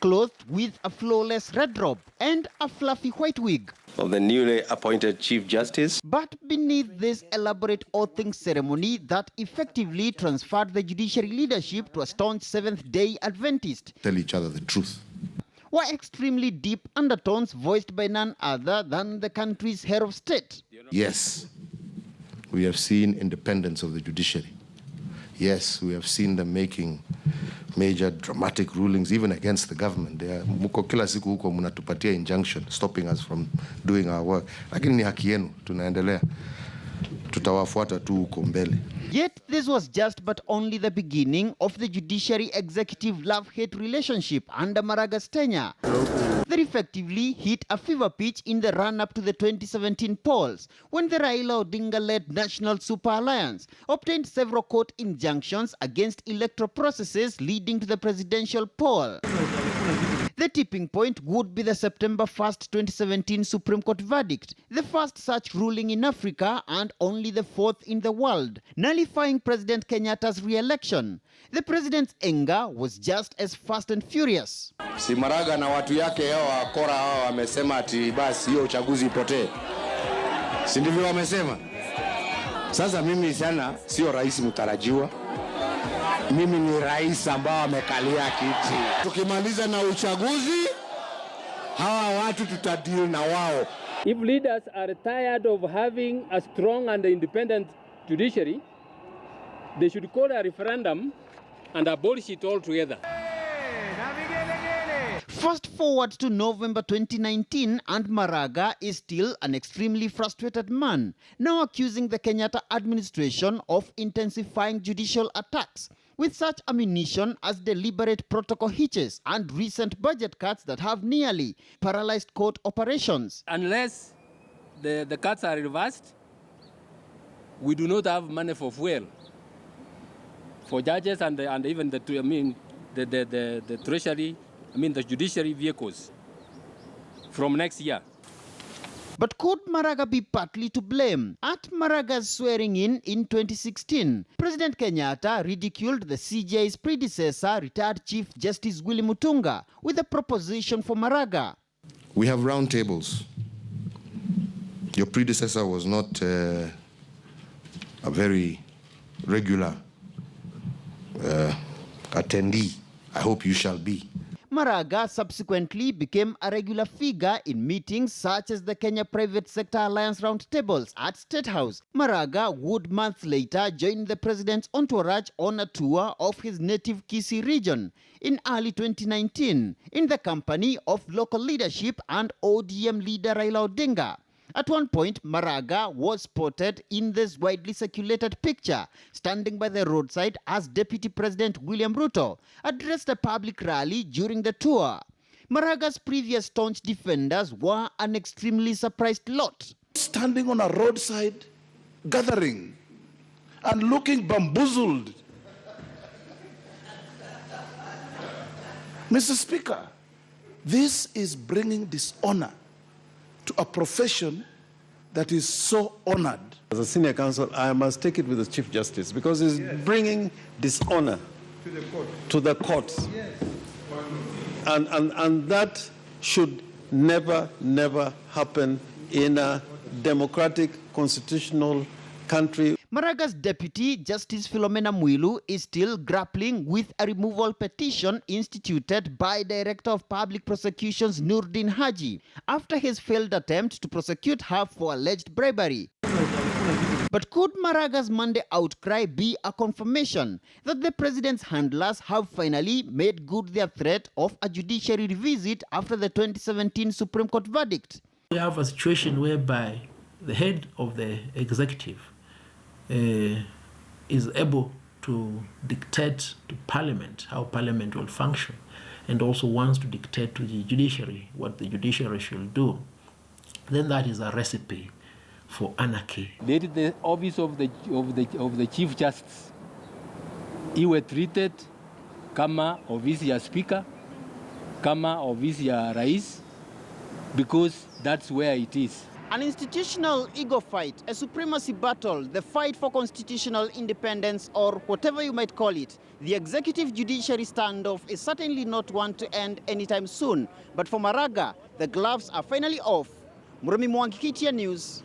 clothed with a flawless red robe and a fluffy white wig of the newly appointed Chief Justice. But beneath this elaborate oathing ceremony that effectively transferred the judiciary leadership to a staunch Seventh-day Adventist, tell each other the truth, were extremely deep undertones voiced by none other than the country's head of state. Yes, we have seen independence of the judiciary. Yes, we have seen them making major dramatic rulings even against the government. Muko kila siku huko mnatupatia injunction stopping us from doing our work. Lakini ni haki yenu, tunaendelea. Tutawafuata tu huko mbele. Yet this was just but only the beginning of the judiciary executive love-hate relationship under Maraga's tenure. That effectively hit a fever pitch in the run-up to the 2017 polls, when the Raila Odinga-led National Super Alliance obtained several court injunctions against electoral processes leading to the presidential poll. The tipping point would be the September 1st, 2017 Supreme Court verdict, the first such ruling in Africa and only the fourth in the world, nullifying President Kenyatta's re-election. The president's anger was just as fast and furious. Si Maraga na watu yake hao wakora hao wamesema ati basi hiyo uchaguzi ipotee. Si ndivyo wamesema? Sasa mimi sana sio rais mtarajiwa. Mimi ni rais ambao amekalia kiti. Tukimaliza na uchaguzi, hawa watu tutadeal na wao. If leaders are tired of having a strong and independent judiciary, they should call a referendum and abolish it altogether. Fast forward to November 2019 and Maraga is still an extremely frustrated man, now accusing the Kenyatta administration of intensifying judicial attacks, with such ammunition as deliberate protocol hitches and recent budget cuts that have nearly paralyzed court operations. Unless the cuts are reversed, we do not have money for fuel, for judges and even the treasury, the judiciary vehicles from next year. But could Maraga be partly to blame? At Maraga's swearing in 2016, President Kenyatta ridiculed the CJ's predecessor, retired Chief Justice Willy Mutunga, with a proposition for Maraga. We have round tables. Your predecessor was not a very regular attendee. I hope you shall be. Maraga subsequently became a regular figure in meetings such as the Kenya Private Sector Alliance roundtables at State House. Maraga would months later join the president's entourage on a tour of his native Kisii region in early 2019 in the company of local leadership and ODM leader Raila Odinga. At one point, Maraga was spotted in this widely circulated picture, standing by the roadside as Deputy President William Ruto addressed a public rally during the tour. Maraga's previous staunch defenders were an extremely surprised lot. Standing on a roadside gathering and looking bamboozled. Mr. Speaker, this is bringing dishonor to a profession that is so honored. As a senior counsel, I must take it with the Chief Justice because he's bringing dishonor to the courts. Yes. And that should never happen in a democratic, constitutional country. Maraga's deputy, Justice Philomena Mwilu, is still grappling with a removal petition instituted by Director of Public Prosecutions Nurdin Haji after his failed attempt to prosecute her for alleged bribery. But could Maraga's Monday outcry be a confirmation that the president's handlers have finally made good their threat of a judiciary revisit after the 2017 Supreme Court verdict? We have a situation whereby the head of the executive is able to dictate to Parliament how Parliament will function, and also wants to dictate to the judiciary what the judiciary should do, then that is a recipe for anarchy. Let the office of the Chief Justice iwe treated kama ofisi ya speaker, kama ofisi ya rais, because that's where it is. An institutional ego fight, a supremacy battle, the fight for constitutional independence, or whatever you might call it. The executive-judiciary standoff is certainly not one to end anytime soon. But for Maraga, the gloves are finally off. Murimi, Mwangi, KTN News.